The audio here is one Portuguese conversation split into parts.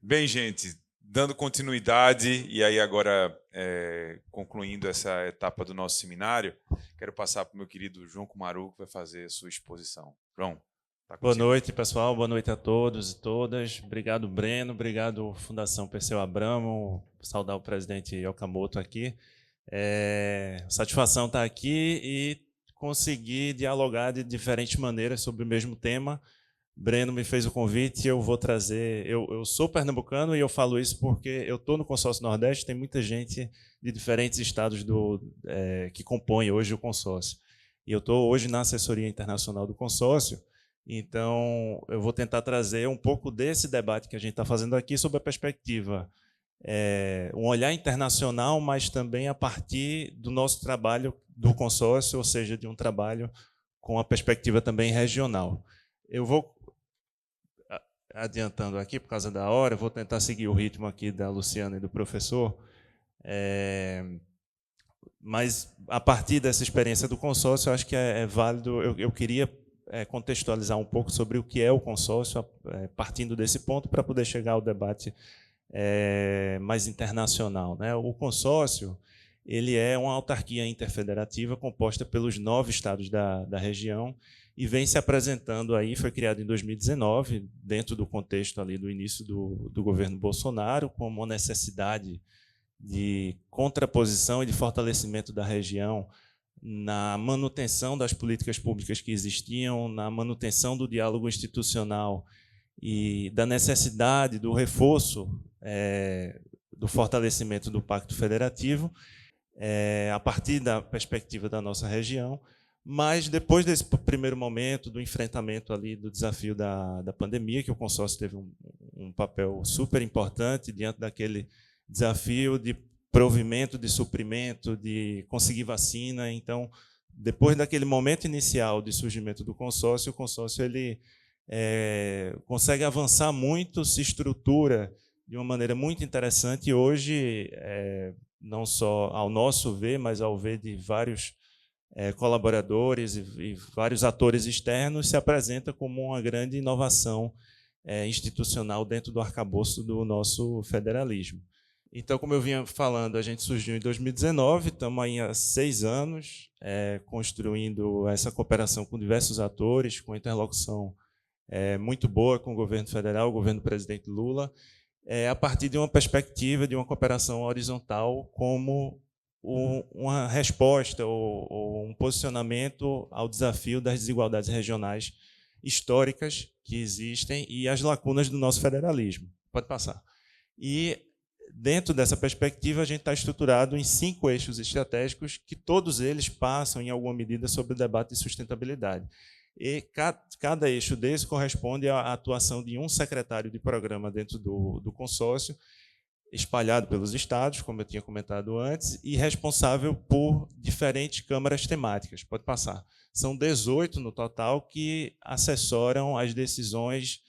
Bem, gente, dando continuidade e aí agora concluindo essa etapa do nosso seminário, quero passar para o meu querido João Kumaru, que vai fazer a sua exposição. João, está Boa contigo. noite, pessoal. Boa noite a todos e todas. Obrigado, Breno. Obrigado, Fundação Perseu Abramo. Saudar o presidente Okamoto aqui. Satisfação estar aqui e conseguir dialogar de diferentes maneiras sobre o mesmo tema. Breno me fez o convite e eu vou trazer... Eu sou pernambucano e eu falo isso porque eu estou no Consórcio Nordeste, tem muita gente de diferentes estados que compõem hoje o consórcio. E eu estou hoje na assessoria internacional do consórcio, então eu vou tentar trazer um pouco desse debate que a gente está fazendo aqui sobre a perspectiva, um olhar internacional, mas também a partir do nosso trabalho do consórcio, ou seja, de um trabalho com a perspectiva também regional. Eu vou adiantando aqui, por causa da hora, vou tentar seguir o ritmo aqui da Luciana e do professor, mas a partir dessa experiência do consórcio, eu acho que é válido, eu queria contextualizar um pouco sobre o que é o consórcio, partindo desse ponto, para poder chegar ao debate mais internacional, né? O consórcio ele é uma autarquia interfederativa composta pelos 9 estados da região e vem se apresentando aí, foi criado em 2019, dentro do contexto ali do início do governo Bolsonaro, como uma necessidade de contraposição e de fortalecimento da região na manutenção das políticas públicas que existiam, na manutenção do diálogo institucional e da necessidade do reforço do fortalecimento do Pacto Federativo, a partir da perspectiva da nossa região, mas depois desse primeiro momento do enfrentamento ali do desafio da pandemia, que o consórcio teve um papel super importante diante daquele desafio de provimento, de suprimento, de conseguir vacina. Então, depois daquele momento inicial de surgimento do consórcio, o consórcio ele consegue avançar muito, se estrutura de uma maneira muito interessante e hoje, não só ao nosso ver, mas ao ver de vários colaboradores e vários atores externos, se apresenta como uma grande inovação institucional dentro do arcabouço do nosso federalismo. Então, como eu vinha falando, a gente surgiu em 2019, estamos aí há 6 anos construindo essa cooperação com diversos atores, com interlocução muito boa com o governo federal, o governo do presidente Lula, a partir de uma perspectiva de uma cooperação horizontal como uma resposta ou um posicionamento ao desafio das desigualdades regionais históricas que existem e as lacunas do nosso federalismo. Pode passar. E, dentro dessa perspectiva, a gente está estruturado em 5 eixos estratégicos que todos eles passam, em alguma medida, sobre o debate de sustentabilidade. E cada eixo desse corresponde à atuação de um secretário de programa dentro do consórcio, espalhado pelos estados, como eu tinha comentado antes, e responsável por diferentes câmaras temáticas. Pode passar. São 18 no total que assessoram as decisões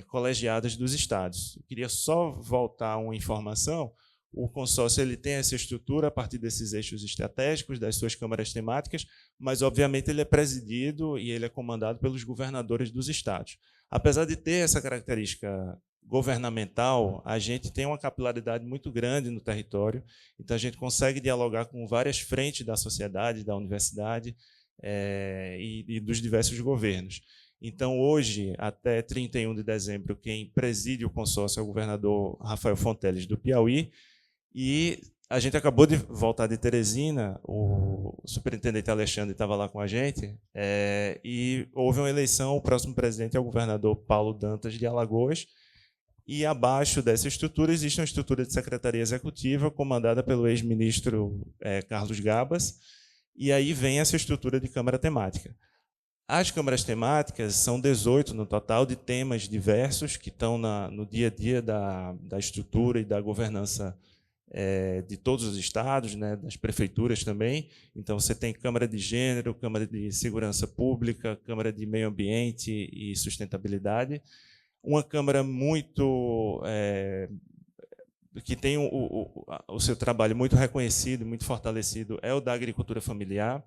colegiadas dos estados. Eu queria só voltar uma informação. O consórcio ele tem essa estrutura a partir desses eixos estratégicos, das suas câmaras temáticas, mas, obviamente, ele é presidido e ele é comandado pelos governadores dos estados. Apesar de ter essa característica governamental, a gente tem uma capilaridade muito grande no território, então a gente consegue dialogar com várias frentes da sociedade, da universidade e dos diversos governos. Então, hoje, até 31 de dezembro, quem preside o consórcio é o governador Rafael Fonteles, do Piauí, e a gente acabou de voltar de Teresina, o superintendente Alexandre estava lá com a gente, e houve uma eleição, o próximo presidente é o governador Paulo Dantas de Alagoas, e abaixo dessa estrutura existe uma estrutura de secretaria executiva comandada pelo ex-ministro Carlos Gabas, e aí vem essa estrutura de câmara temática. As câmaras temáticas são 18 no total, de temas diversos que estão no dia a dia da estrutura e da governança de todos os estados, né, das prefeituras também. Então, você tem Câmara de Gênero, Câmara de Segurança Pública, Câmara de Meio Ambiente e Sustentabilidade. Uma Câmara muito que tem o seu trabalho muito reconhecido, muito fortalecido, é o da Agricultura Familiar.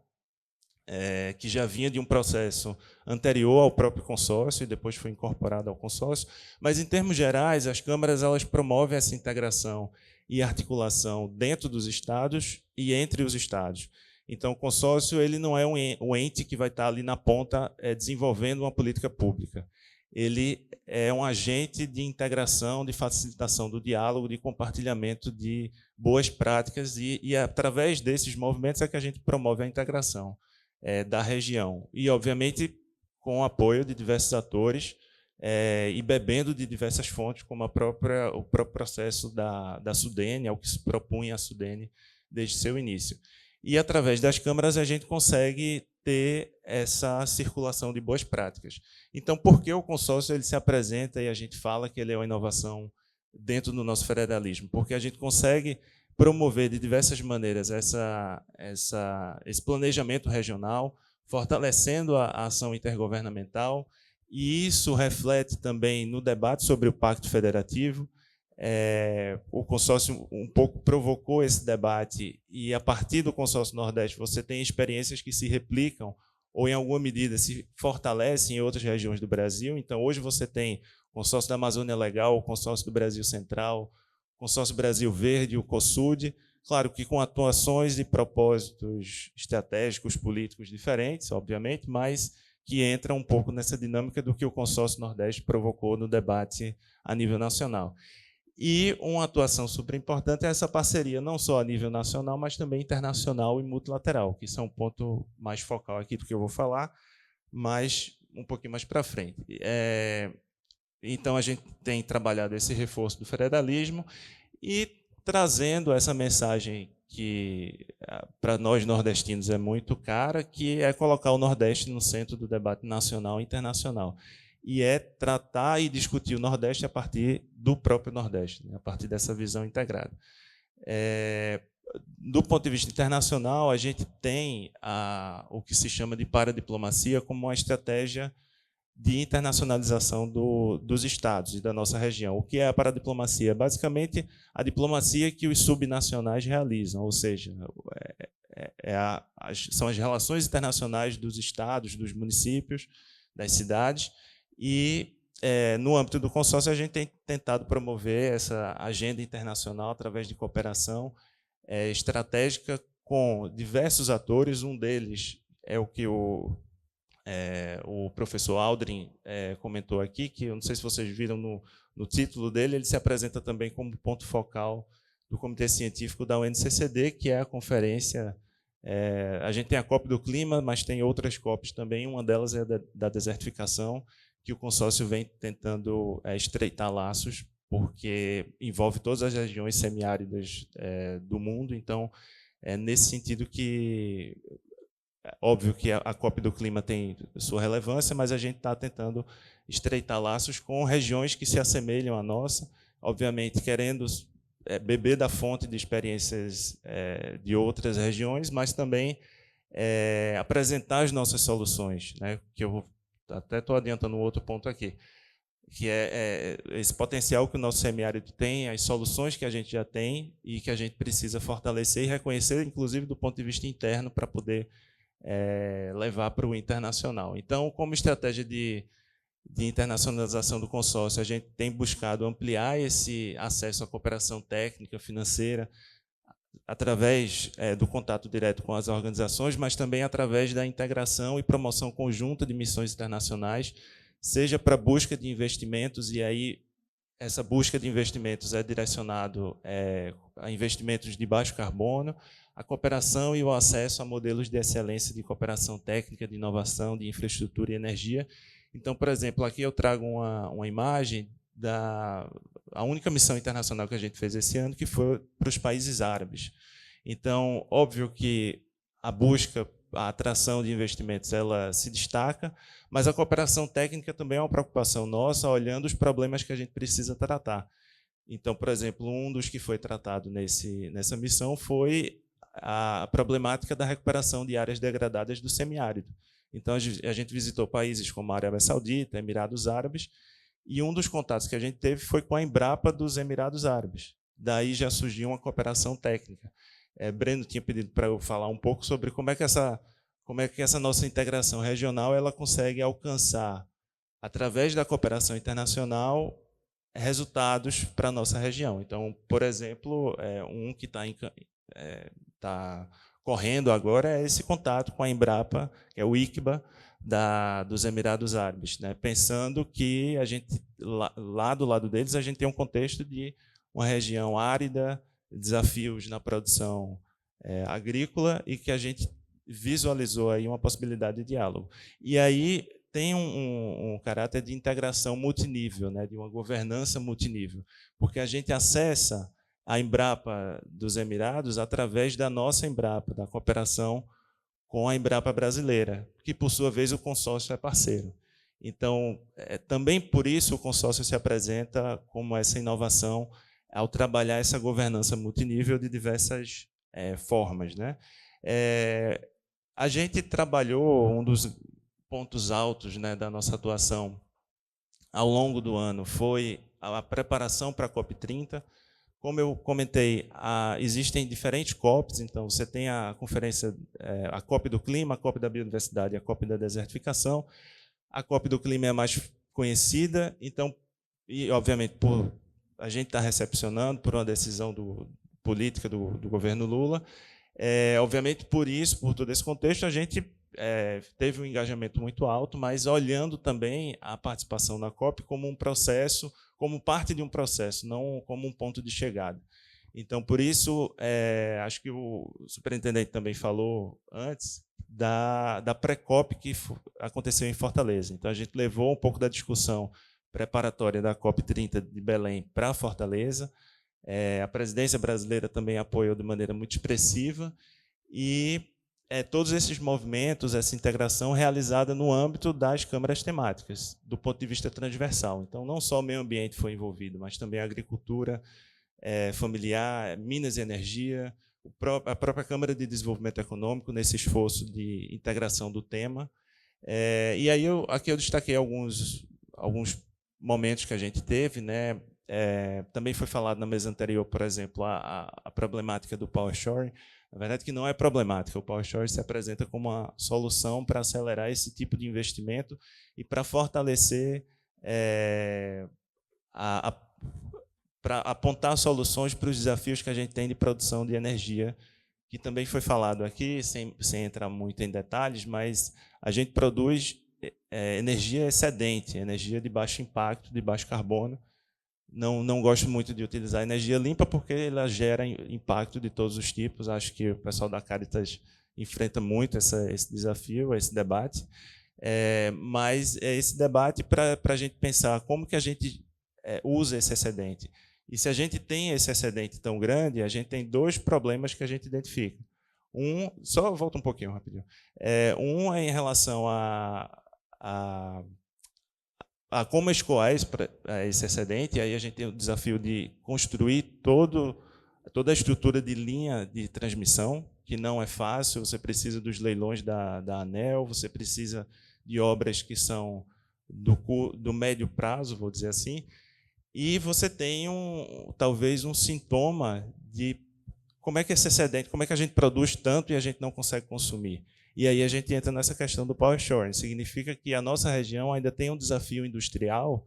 que já vinha de um processo anterior ao próprio consórcio e depois foi incorporado ao consórcio, mas, em termos gerais, as câmaras elas promovem essa integração e articulação dentro dos estados e entre os estados. Então, o consórcio ele não é um ente que vai estar ali na ponta desenvolvendo uma política pública. Ele é um agente de integração, de facilitação do diálogo, de compartilhamento de boas práticas e através desses movimentos é que a gente promove a integração da região. E, obviamente, com o apoio de diversos atores e bebendo de diversas fontes, como o próprio processo da Sudene, ao que se propunha a Sudene desde seu início. E, através das câmaras, a gente consegue ter essa circulação de boas práticas. Então, por que o consórcio ele se apresenta e a gente fala que ele é uma inovação dentro do nosso federalismo? Porque a gente consegue promover de diversas maneiras esse planejamento regional, fortalecendo a ação intergovernamental, e isso reflete também no debate sobre o Pacto Federativo. O consórcio um pouco provocou esse debate e, a partir do consórcio Nordeste, você tem experiências que se replicam ou, em alguma medida, se fortalecem em outras regiões do Brasil. Então, hoje você tem o consórcio da Amazônia Legal, o consórcio do Brasil Central, o consórcio Brasil Verde, o COSUD, claro que com atuações e propósitos estratégicos, políticos diferentes, obviamente, mas que entra um pouco nessa dinâmica do que o consórcio Nordeste provocou no debate a nível nacional. E uma atuação super importante é essa parceria, não só a nível nacional, mas também internacional e multilateral, que são um ponto mais focal aqui do que eu vou falar, mas um pouquinho mais para frente. Então, a gente tem trabalhado esse reforço do federalismo e trazendo essa mensagem que, para nós nordestinos, é muito cara, que é colocar o Nordeste no centro do debate nacional e internacional. E é tratar e discutir o Nordeste a partir do próprio Nordeste, a partir dessa visão integrada. Do ponto de vista internacional, a gente tem o que se chama de paradiplomacia como uma estratégia de internacionalização dos estados e da nossa região. O que é a paradiplomacia? Basicamente, a diplomacia que os subnacionais realizam, ou seja, são as relações internacionais dos estados, dos municípios, das cidades. E, no âmbito do consórcio, a gente tem tentado promover essa agenda internacional através de cooperação estratégica com diversos atores. Um deles é o que o professor Aldrin comentou aqui, que eu não sei se vocês viram no título dele, ele se apresenta também como ponto focal do Comitê Científico da UNCCD, que é a conferência. A gente tem a COP do Clima, mas tem outras COPs também, uma delas é da desertificação, que o consórcio vem tentando estreitar laços, porque envolve todas as regiões semiáridas do mundo. Então, é nesse sentido que, óbvio que a COP do Clima tem sua relevância, mas a gente está tentando estreitar laços com regiões que se assemelham à nossa, obviamente querendo beber da fonte de experiências de outras regiões, mas também apresentar as nossas soluções, né? Que eu até estou adiantando um outro ponto aqui, que é esse potencial que o nosso semiárido tem, as soluções que a gente já tem e que a gente precisa fortalecer e reconhecer, inclusive do ponto de vista interno, para poder levar para o internacional. Então, como estratégia de internacionalização do consórcio, a gente tem buscado ampliar esse acesso à cooperação técnica, financeira, através do contato direto com as organizações, mas também através da integração e promoção conjunta de missões internacionais, seja para busca de investimentos, e aí essa busca de investimentos é direcionado a investimentos de baixo carbono, a cooperação e o acesso a modelos de excelência de cooperação técnica, de inovação, de infraestrutura e energia. Então, por exemplo, aqui eu trago uma imagem a única missão internacional que a gente fez esse ano, que foi para os países árabes. Então, óbvio que a busca, a atração de investimentos, ela se destaca, mas a cooperação técnica também é uma preocupação nossa, olhando os problemas que a gente precisa tratar. Então, por exemplo, um dos que foi tratado nessa missão foi a problemática da recuperação de áreas degradadas do semiárido. Então, a gente visitou países como a Arábia Saudita, Emirados Árabes, e um dos contatos que a gente teve foi com a Embrapa dos Emirados Árabes. Daí já surgiu uma cooperação técnica. Breno tinha pedido para eu falar um pouco sobre como é que essa como é que essa nossa integração regional ela consegue alcançar, através da cooperação internacional, resultados para a nossa região. Então, por exemplo, um que está correndo agora é esse contato com a Embrapa, que é o ICBA, dos Emirados Árabes, né? Pensando que a gente, lá do lado deles, a gente tem um contexto de uma região árida, desafios na produção agrícola, e que a gente visualizou aí uma possibilidade de diálogo. E aí tem um caráter de integração multinível, né, de uma governança multinível, porque a gente acessa a Embrapa dos Emirados através da nossa Embrapa, da cooperação com a Embrapa brasileira, que, por sua vez, o consórcio é parceiro. Então, também por isso o consórcio se apresenta como essa inovação ao trabalhar essa governança multinível de diversas formas, né? A gente trabalhou, um dos pontos altos, né, da nossa atuação ao longo do ano foi a preparação para a COP30. Como eu comentei, existem diferentes COPs, então você tem a conferência, a COP do Clima, a COP da Biodiversidade e a COP da Desertificação. A COP do Clima é a mais conhecida, então, e obviamente por a gente está recepcionando por uma decisão política do governo Lula. Obviamente, por isso, por todo esse contexto, a gente teve um engajamento muito alto, mas olhando também a participação na COP como um processo, como parte de um processo, não como um ponto de chegada. Então, por isso, acho que o superintendente também falou antes da pré-COP que aconteceu em Fortaleza. Então, a gente levou um pouco da discussão preparatória da COP30 de Belém para Fortaleza. A presidência brasileira também apoiou de maneira muito expressiva, e todos esses movimentos, essa integração realizada no âmbito das câmaras temáticas, do ponto de vista transversal. Então, não só o meio ambiente foi envolvido, mas também a agricultura familiar, minas e energia, a própria Câmara de Desenvolvimento Econômico, nesse esforço de integração do tema. E aí aqui eu destaquei alguns momentos que a gente teve, né? Também foi falado na mesa anterior, por exemplo, a problemática do power shoring. Na verdade, que não é problemática. O power shoring se apresenta como uma solução para acelerar esse tipo de investimento e para fortalecer, para apontar soluções para os desafios que a gente tem de produção de energia, que também foi falado aqui, sem entrar muito em detalhes, mas a gente produz energia excedente, energia de baixo impacto, de baixo carbono. Não gosto muito de utilizar energia limpa porque ela gera impacto de todos os tipos. Acho que o pessoal da Caritas enfrenta muito esse desafio, esse debate. Mas esse debate para a gente pensar como que a gente usa esse excedente. E se a gente tem esse excedente tão grande, a gente tem dois problemas que a gente identifica. Só volta um pouquinho rapidinho. Um é em relação a como escoar esse excedente, e aí a gente tem o desafio de construir toda a estrutura de linha de transmissão, que não é fácil. Você precisa dos leilões da ANEEL, você precisa de obras que são do médio prazo, vou dizer assim, e você tem talvez um sintoma de como é que esse excedente, como é que a gente produz tanto e a gente não consegue consumir. E aí a gente entra nessa questão do power shoring. Significa que a nossa região ainda tem um desafio industrial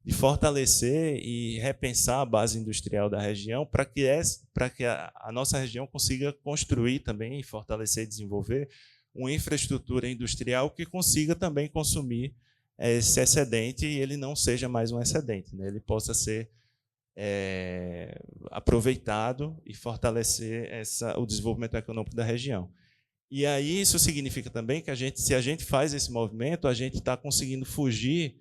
de fortalecer e repensar a base industrial da região para que a nossa região consiga construir também, fortalecer e desenvolver uma infraestrutura industrial que consiga também consumir esse excedente e ele não seja mais um excedente, né? Ele possa ser aproveitado e fortalecer o desenvolvimento econômico da região. E aí isso significa também que se a gente faz esse movimento, a gente está conseguindo fugir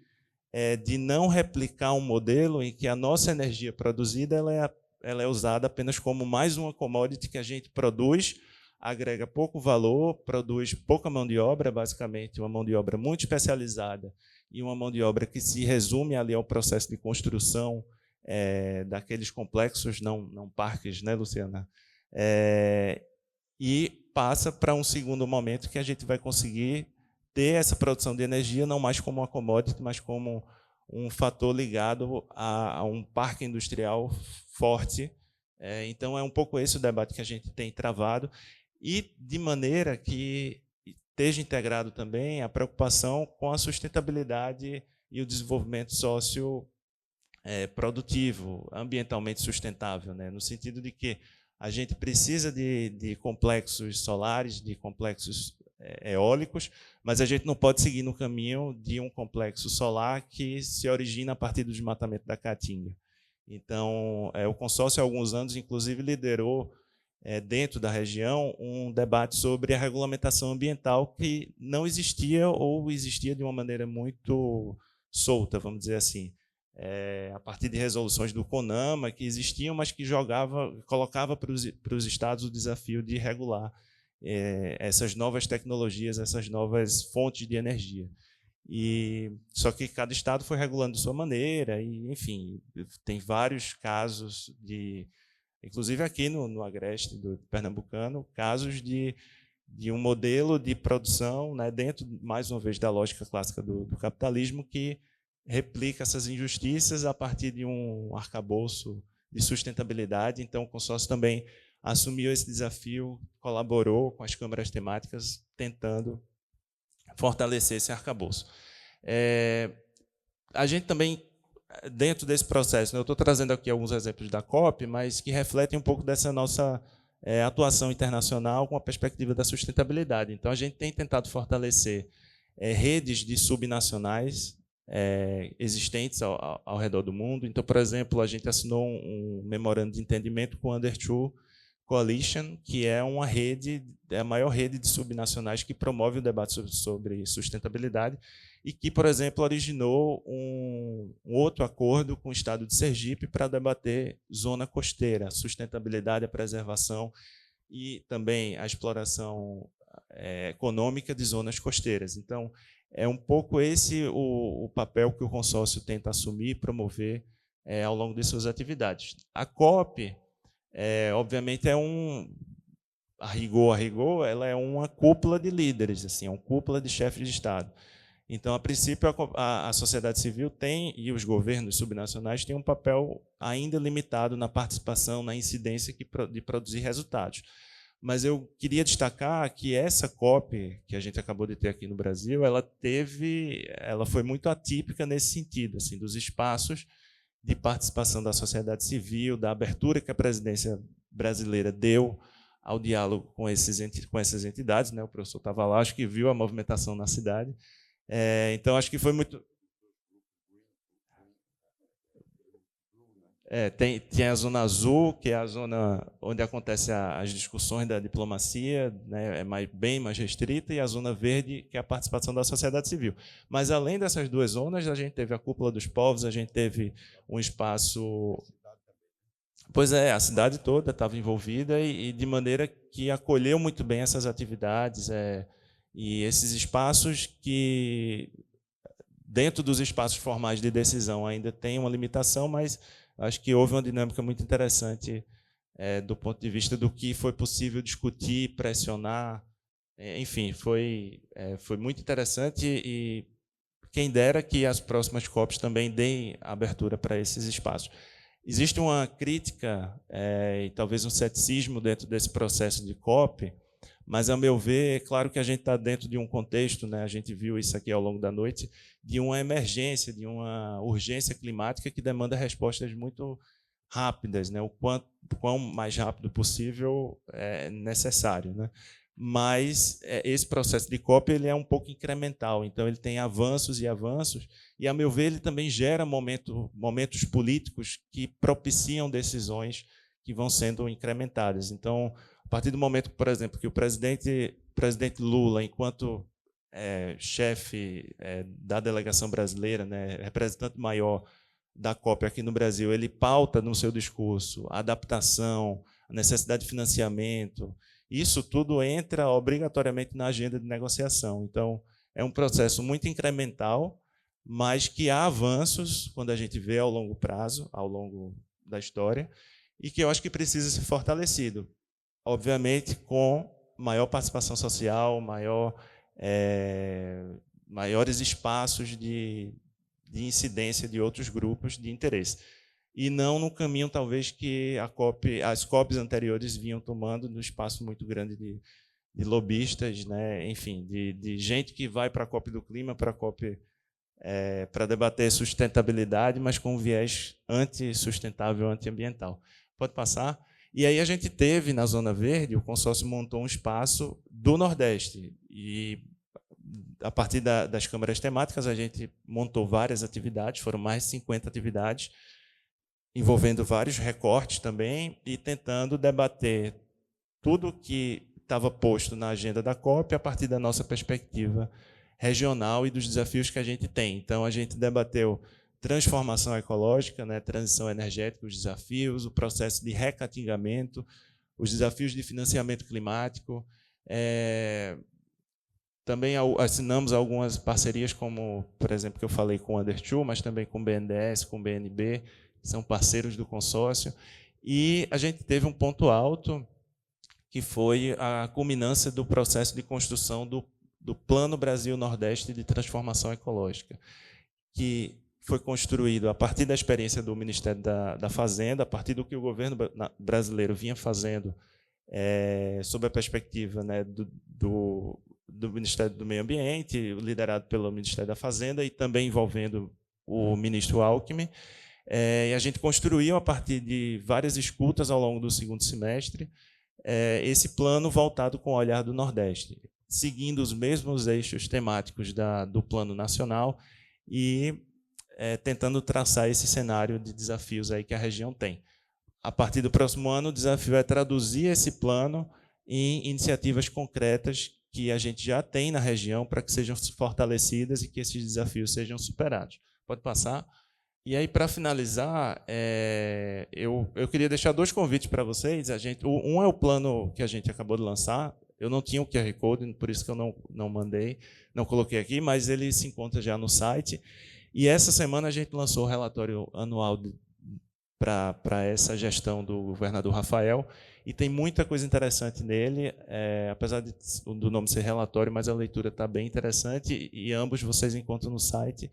de não replicar um modelo em que a nossa energia produzida ela é usada apenas como mais uma commodity que a gente produz, agrega pouco valor, produz pouca mão de obra, basicamente uma mão de obra muito especializada e uma mão de obra que se resume ali ao processo de construção daqueles complexos, não parques, né, Luciana? E passa para um segundo momento que a gente vai conseguir ter essa produção de energia não mais como uma commodity, mas como um fator ligado a um parque industrial forte. Então, é um pouco esse o debate que a gente tem travado, e de maneira que esteja integrado também a preocupação com a sustentabilidade e o desenvolvimento produtivo, ambientalmente sustentável, né? No sentido de que a gente precisa de complexos solares, de complexos eólicos, mas a gente não pode seguir no caminho de um complexo solar que se origina a partir do desmatamento da Caatinga. Então, o consórcio, há alguns anos, inclusive, liderou, dentro da região, um debate sobre a regulamentação ambiental que não existia ou existia de uma maneira muito solta, vamos dizer assim. A partir de resoluções do CONAMA que existiam, mas que colocava para os estados o desafio de regular essas novas tecnologias, essas novas fontes de energia. Só que cada estado foi regulando de sua maneira, e, enfim, tem vários casos, inclusive aqui no agreste do pernambucano, casos de um modelo de produção, né, dentro, mais uma vez, da lógica clássica do capitalismo, que replica essas injustiças a partir de um arcabouço de sustentabilidade. Então, o consórcio também assumiu esse desafio, colaborou com as câmaras temáticas, tentando fortalecer esse arcabouço. A gente também, dentro desse processo, né, eu estou trazendo aqui alguns exemplos da COP, mas que refletem um pouco dessa nossa atuação internacional com a perspectiva da sustentabilidade. Então, a gente tem tentado fortalecer redes de subnacionais existentes ao redor do mundo. Então, por exemplo, a gente assinou um memorando de entendimento com a Under2 Coalition, que é uma rede, a maior rede de subnacionais que promove o debate sobre sustentabilidade e que, por exemplo, originou um outro acordo com o estado de Sergipe para debater zona costeira, sustentabilidade, a preservação e também a exploração econômica de zonas costeiras. Então, é um pouco esse o papel que o consórcio tenta assumir e promover ao longo de suas atividades. A COP, obviamente, a rigor, ela é uma cúpula de líderes, assim, é uma cúpula de chefes de Estado. Então, a princípio, a sociedade civil e os governos subnacionais têm um papel ainda limitado na participação, na incidência de produzir resultados. Mas eu queria destacar que essa COP que a gente acabou de ter aqui no Brasil, ela foi muito atípica nesse sentido, assim, dos espaços de participação da sociedade civil, da abertura que a presidência brasileira deu ao diálogo com essas entidades, né? O professor estava lá, acho que viu a movimentação na cidade. Então, acho que foi muito... Tem a Zona Azul, que é a zona onde acontecem as discussões da diplomacia, né, bem mais restrita, e a Zona Verde, que é a participação da sociedade civil. Mas, além dessas duas zonas, a gente teve a Cúpula dos Povos, a gente teve um espaço... Pois a cidade toda estava envolvida e de maneira que acolheu muito bem essas atividades e esses espaços que, dentro dos espaços formais de decisão, ainda tem uma limitação, mas acho que houve uma dinâmica muito interessante do ponto de vista do que foi possível discutir, pressionar. Enfim, foi muito interessante e quem dera que as próximas COPs também deem abertura para esses espaços. Existe uma crítica e talvez um ceticismo dentro desse processo de COP, mas, a meu ver, é claro que a gente está dentro de um contexto, né, a gente viu isso aqui ao longo da noite, de uma emergência, de uma urgência climática que demanda respostas muito rápidas, né, o quão mais rápido possível é necessário, né? Mas esse processo de COP ele é um pouco incremental, então ele tem avanços, e, a meu ver, ele também gera momentos políticos que propiciam decisões que vão sendo incrementadas. Então, a partir do momento, por exemplo, que o presidente Lula, enquanto chefe da delegação brasileira, né, representante maior da COP aqui no Brasil, ele pauta no seu discurso a adaptação, a necessidade de financiamento. Isso tudo entra obrigatoriamente na agenda de negociação. Então, é um processo muito incremental, mas que há avanços quando a gente vê ao longo prazo, ao longo da história, e que eu acho que precisa ser fortalecido. Obviamente, com maior participação social, maiores espaços de incidência de outros grupos de interesse. E não no caminho, talvez, que as COPs anteriores vinham tomando, no espaço muito grande lobistas, né? Enfim, de gente que vai para a COP do Clima, para a COP para debater sustentabilidade, mas com um viés anti-sustentável, anti-ambiental. Pode passar? E aí a gente teve, na Zona Verde, o consórcio montou um espaço do Nordeste. E, a partir das câmaras temáticas, a gente montou várias atividades, foram mais de 50 atividades, envolvendo vários recortes também, e tentando debater tudo que estava posto na agenda da COP a partir da nossa perspectiva regional e dos desafios que a gente tem. Então, a gente debateu transformação ecológica, né, transição energética, os desafios, o processo de recatingamento, os desafios de financiamento climático. Também assinamos algumas parcerias, como, por exemplo, que eu falei com o Under2, mas também com o BNDES, com o BNB, que são parceiros do consórcio. E a gente teve um ponto alto, que foi a culminância do processo de construção do Plano Brasil Nordeste de Transformação Ecológica, que foi construído a partir da experiência do Ministério da Fazenda, a partir do que o governo brasileiro vinha fazendo sob a perspectiva, né, do Ministério do Meio Ambiente, liderado pelo Ministério da Fazenda, e também envolvendo o ministro Alckmin. E a gente construiu, a partir de várias escutas ao longo do segundo semestre, esse plano voltado com o olhar do Nordeste, seguindo os mesmos eixos temáticos do Plano Nacional e tentando traçar esse cenário de desafios aí que a região tem. A partir do próximo ano, o desafio é traduzir esse plano em iniciativas concretas que a gente já tem na região para que sejam fortalecidas e que esses desafios sejam superados. Pode passar? E aí, para finalizar, eu queria deixar 2 convites para vocês. Um é o plano que a gente acabou de lançar. Eu não tinha o QR Code, por isso que eu não mandei, não coloquei aqui, mas ele se encontra já no site. E essa semana a gente lançou o relatório anual para essa gestão do governador Rafael, e tem muita coisa interessante nele, apesar do nome ser relatório, mas a leitura está bem interessante, e ambos vocês encontram no site.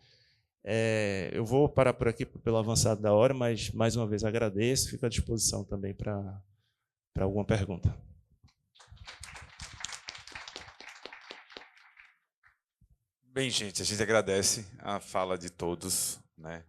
Eu vou parar por aqui pelo avançado da hora, mas, mais uma vez, agradeço, fico à disposição também para alguma pergunta. Bem, gente, a gente agradece a fala de todos, né?